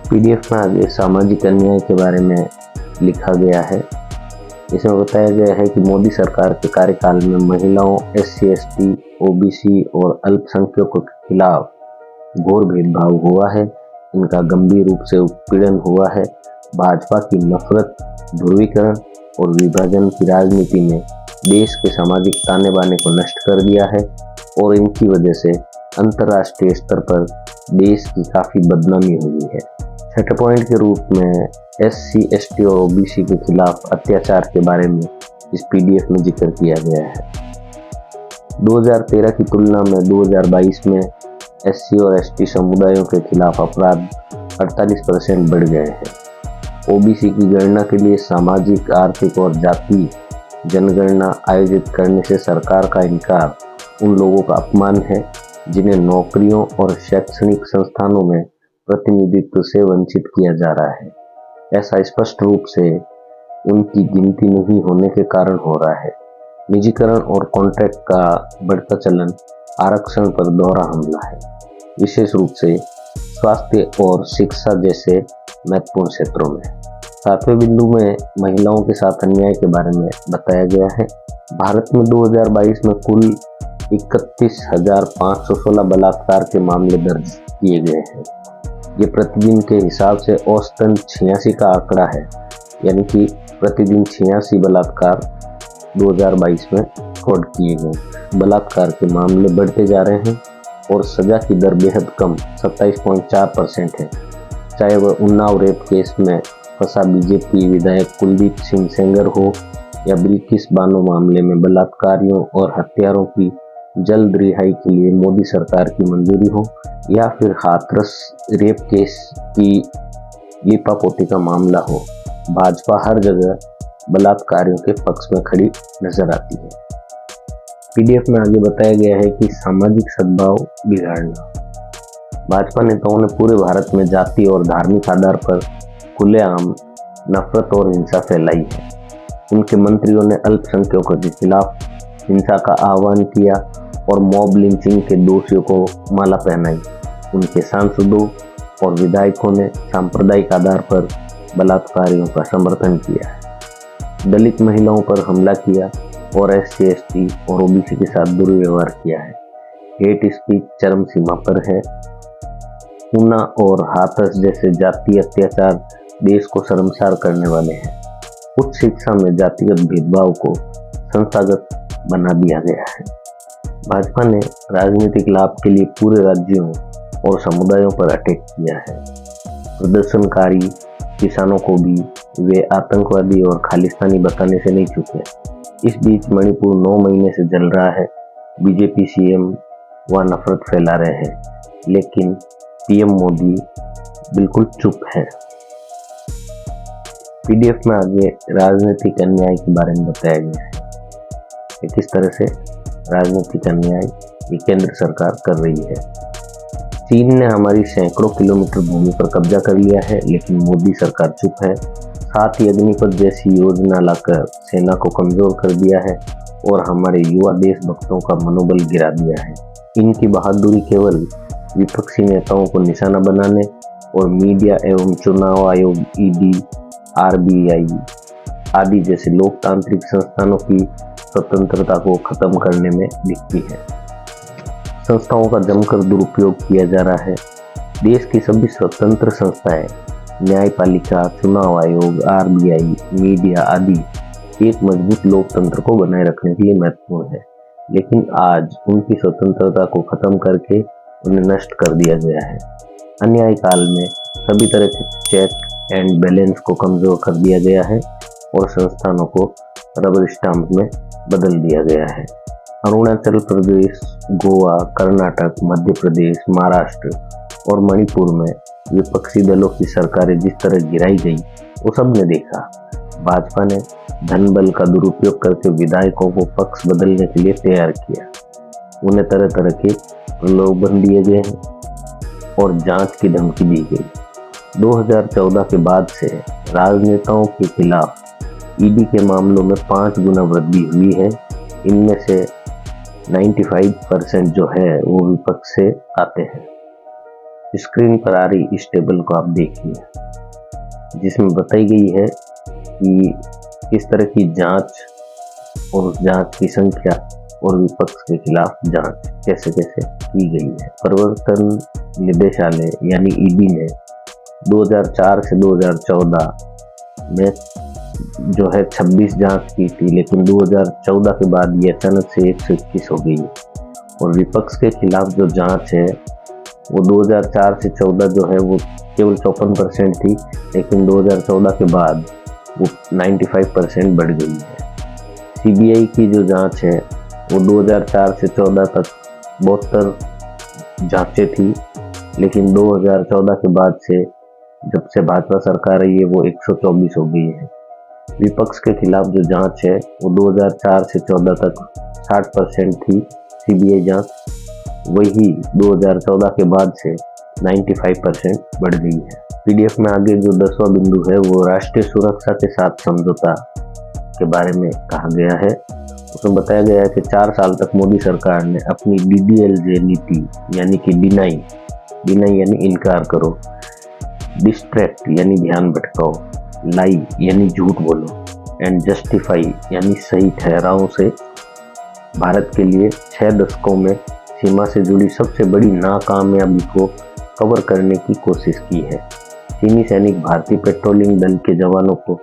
PDF में आगे सामाजिक अन्याय के बारे में लिखा गया है। इसमें बताया गया है कि मोदी सरकार के कार्यकाल में महिलाओं, SC, ST, OBC और अल्पसंख्यकों के खिलाफ घोर भेदभाव हुआ है। इनका गंभीर रूप से उत्पीड़न हुआ है। भाजपा की नफरत, ध्रुवीकरण और विभाजन की राजनीति ने देश के सामाजिक ताने बाने को नष्ट कर दिया है और इनकी वजह से अंतर्राष्ट्रीय स्तर पर देश की काफ़ी बदनामी हुई है। छठे पॉइंट के रूप में SC, ST और OBC के खिलाफ अत्याचार के बारे में इस पीडीएफ में जिक्र किया गया है। 2013 की तुलना में 2022 में SC और ST समुदायों के खिलाफ अपराध 48% बढ़ गए हैं। OBC की गणना के लिए सामाजिक, आर्थिक और जाति जनगणना आयोजित करने से सरकार का इनकार उन लोगों का अपमान है जिन्हें नौकरियों और शैक्षणिक संस्थानों में प्रतिनिधित्व से वंचित किया जा रहा है। ऐसा स्पष्ट रूप से उनकी गिनती नहीं होने के कारण हो रहा है। निजीकरण और कॉन्ट्रैक्ट का बढ़ता चलन आरक्षण पर दोहरा हमला है, विशेष रूप से स्वास्थ्य और शिक्षा जैसे महत्वपूर्ण क्षेत्रों में। सातवें बिंदु में महिलाओं के साथ अन्याय के बारे में बताया गया है। भारत में 2022 में कुल 31,516 बलात्कार के मामले दर्ज किए गए हैं। ये प्रतिदिन के हिसाब से औसतन 86 का आंकड़ा है, यानी कि प्रतिदिन 86 बलात्कार 2022 में रिकॉर्ड किए गए। बलात्कार के मामले बढ़ते जा रहे हैं और सजा की दर बेहद कम 27.4% है। चाहे वह उन्नाव रेप केस में फंसा बीजेपी विधायक कुलदीप सिंह सेंगर हो या बिल्किस बानो मामले में बलात्कारियों और हत्यारों की जल्द रिहाई के लिए मोदी सरकार की मंजूरी हो, या फिर हाथरस रेप केस की लिपापोती का मामला हो, भाजपा हर जगह बलात्कारियों के पक्ष में खड़ी नजर आती है। पीडीएफ में आगे बताया गया है कि सामाजिक सद्भाव बिगाड़ना। भाजपा नेताओं ने पूरे भारत में जाति और धार्मिक आधार पर खुलेआम नफरत और हिंसा फैलाई है। उनके मंत्रियों ने अल्पसंख्यकों के खिलाफ हिंसा का आह्वान किया और मॉब लिंचिंग के दोषियों को माला पहनाई। उनके सांसदों और विधायकों ने सांप्रदायिक आधार पर बलात्कारियों का समर्थन किया है। दलित महिलाओं पर हमला किया और SC, ST और OBC के साथ दुर्व्यवहार किया है। हेट स्पीच चरम सीमा पर है। ऊना और हाथरस जैसे जातीय अत्याचार देश को शर्मसार करने वाले हैं। उच्च शिक्षा में जातिगत भेदभाव को संस्थागत बना दिया गया है। भाजपा ने राजनीतिक लाभ के लिए पूरे राज्यों और समुदायों पर अटैक किया है। प्रदर्शनकारी किसानों को भी वे आतंकवादी और खालिस्तानी बताने से नहीं चूके। इस बीच मणिपुर 9 महीने से जल रहा है। बीजेपी CM वह नफरत फैला रहे हैं, लेकिन PM मोदी बिल्कुल चुप है। पीडीएफ में आगे राजनीतिक अन्याय के बारे में बताया गया है कि किस तरह से राजनीतिक अन्याय ये केंद्र सरकार कर रही है। चीन ने हमारी सैकड़ों किलोमीटर भूमि पर कब्जा कर लिया है, लेकिन मोदी सरकार चुप है। साथ ही अग्निपथ जैसी योजना लाकर सेना को कमजोर कर दिया है और हमारे युवा देशभक्तों का मनोबल गिरा दिया है। इनकी बहादुरी केवल विपक्षी नेताओं को निशाना बनाने और मीडिया एवं चुनाव आयोग ED, RBI आदि जैसे लोकतांत्रिक संस्थानों की स्वतंत्रता को खत्म करने में दिखती है। संस्थाओं का जमकर दुरुपयोग किया जा रहा है। देश की सभी स्वतंत्र संस्थाएं, न्यायपालिका, चुनाव आयोग, RBI, मीडिया आदि एक मजबूत लोकतंत्र को बनाए रखने के लिए महत्वपूर्ण है, लेकिन आज उनकी स्वतंत्रता को खत्म करके उन्हें नष्ट कर दिया गया है। अन्याय काल में सभी तरह के चेक एंड बैलेंस को कमजोर कर दिया गया है और संस्थानों को रबर स्टाम्प में बदल दिया गया है। अरुणाचल प्रदेश, गोवा, कर्नाटक, मध्य प्रदेश, महाराष्ट्र और मणिपुर में विपक्षी दलों की सरकारें जिस तरह गिराई गई वो सबने देखा। भाजपा ने धन बल का दुरुपयोग करके विधायकों को पक्ष बदलने के लिए तैयार किया। उन्हें तरह तरह के प्रलोभन दिए गए और जांच की धमकी दी गई। 2014 के बाद से राजनेताओं के खिलाफ ED के मामलों में 5 गुना वृद्धि हुई है। इनमें से 95% जो है वो विपक्ष से आते हैं। स्क्रीन पर आ रही इस टेबल को आप देखिए, जिसमें बताई गई है कि किस तरह की जांच और उस जांच की संख्या और विपक्ष के खिलाफ जांच कैसे कैसे की गई है। प्रवर्तन निदेशालय यानी ईडी ने 2004 से 2014 में जो है 26 जांच की थी, लेकिन 2014 के बाद ये अचानक से 121 हो गई। और विपक्ष के खिलाफ जो जांच है वो 2004 से 14 जो है वो केवल 54% थी, लेकिन 2014 के बाद वो 95% बढ़ गई है। सीबीआई की जो जांच है वो 2004 से 14 तक 72 जांचें थी, लेकिन 2014 के बाद से जब से भाजपा सरकार आई है वो 124 हो गई है। विपक्ष के खिलाफ जो जांच है वो 2004 से 14 तक 60% थी सीबीआई जांच, वही 2014 के बाद से 95% बढ़ गई है। पीडीएफ में आगे जो 10वां बिंदु है वो राष्ट्रीय सुरक्षा के साथ समझौता के बारे में कहा गया है। उसमें बताया गया है कि 4 साल तक मोदी सरकार ने अपनी DDLJ नीति यानी कि डिनाई यानी इनकार करो, डिस्ट्रैक्ट यानी ध्यान भटकाओ, लाई यानी झूठ बोलो एंड जस्टिफाई यानी सही ठहरावों से भारत के लिए 6 दशकों में सीमा से जुड़ी सबसे बड़ी नाकामयाबी को कवर करने की कोशिश की है। चीनी सैनिक भारतीय पेट्रोलिंग दल के जवानों को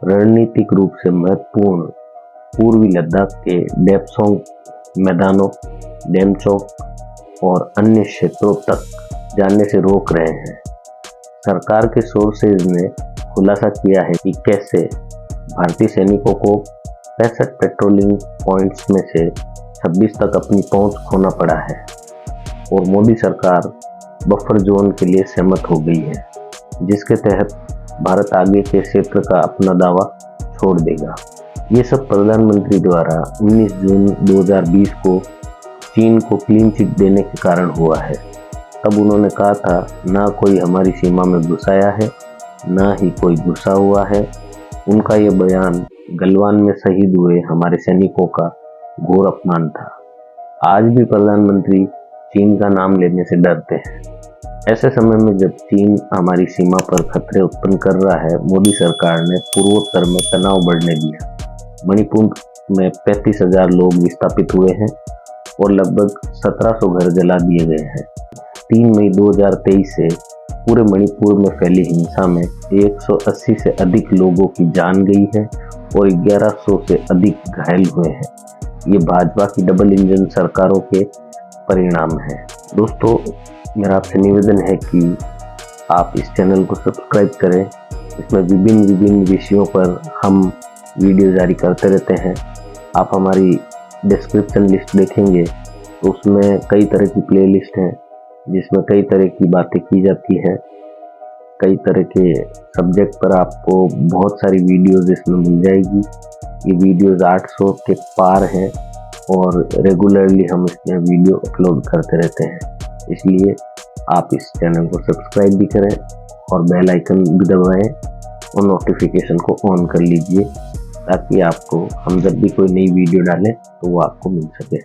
रणनीतिक रूप से महत्वपूर्ण पूर्वी लद्दाख के डेप्सोंग मैदानों, डेमचोक और अन्य क्षेत्रों तक जाने से रोक रहे हैं। सरकार के सोर्सेज ने खुलासा किया है कि कैसे भारतीय सैनिकों को 65 पेट्रोलिंग पॉइंट्स में से 26 तक अपनी पहुंच खोना पड़ा है और मोदी सरकार बफर जोन के लिए सहमत हो गई है, जिसके तहत भारत आगे के क्षेत्र का अपना दावा छोड़ देगा। ये सब प्रधानमंत्री द्वारा 19 जून 2020 को चीन को क्लीन चिट देने के कारण हुआ है। तब उन्होंने कहा था ना कोई हमारी सीमा में घुसाया है, ना ही कोई घुसा हुआ है। उनका ये बयान गलवान में शहीद हुए हमारे सैनिकों का घोर अपमान था। आज भी प्रधानमंत्री चीन का नाम लेने से डरते हैं। ऐसे समय में जब चीन हमारी सीमा पर खतरे उत्पन्न कर रहा है, मोदी सरकार ने पूर्वोत्तर में तनाव बढ़ने दिया। मणिपुर में 35,000 लोग विस्थापित हुए हैं और लगभग 1700 घर जला दिए गए हैं। 3 मई 2023 से पूरे मणिपुर में फैली हिंसा में 180 से अधिक लोगों की जान गई है और 1100 से अधिक घायल हुए हैं। ये भाजपा की डबल इंजन सरकारों के परिणाम है। दोस्तों, मेरा आपसे निवेदन है कि आप इस चैनल को सब्सक्राइब करें। इसमें विभिन्न विषयों पर हम वीडियो जारी करते रहते हैं। आप हमारी डिस्क्रिप्शन लिस्ट देखेंगे तो उसमें कई तरह की प्लेलिस्ट हैं, जिसमें कई तरह की बातें की जाती हैं। कई तरह के सब्जेक्ट पर आपको बहुत सारी वीडियोस इसमें मिल जाएगी। ये वीडियोस 800 के पार हैं और रेगुलरली हम इसमें वीडियो अपलोड करते रहते हैं। इसलिए आप इस चैनल को सब्सक्राइब भी करें और बेल आइकन भी दबाएं और नोटिफिकेशन को ऑन कर लीजिए, ताकि आपको हम जब भी कोई नई वीडियो डालें तो वो आपको मिल सके।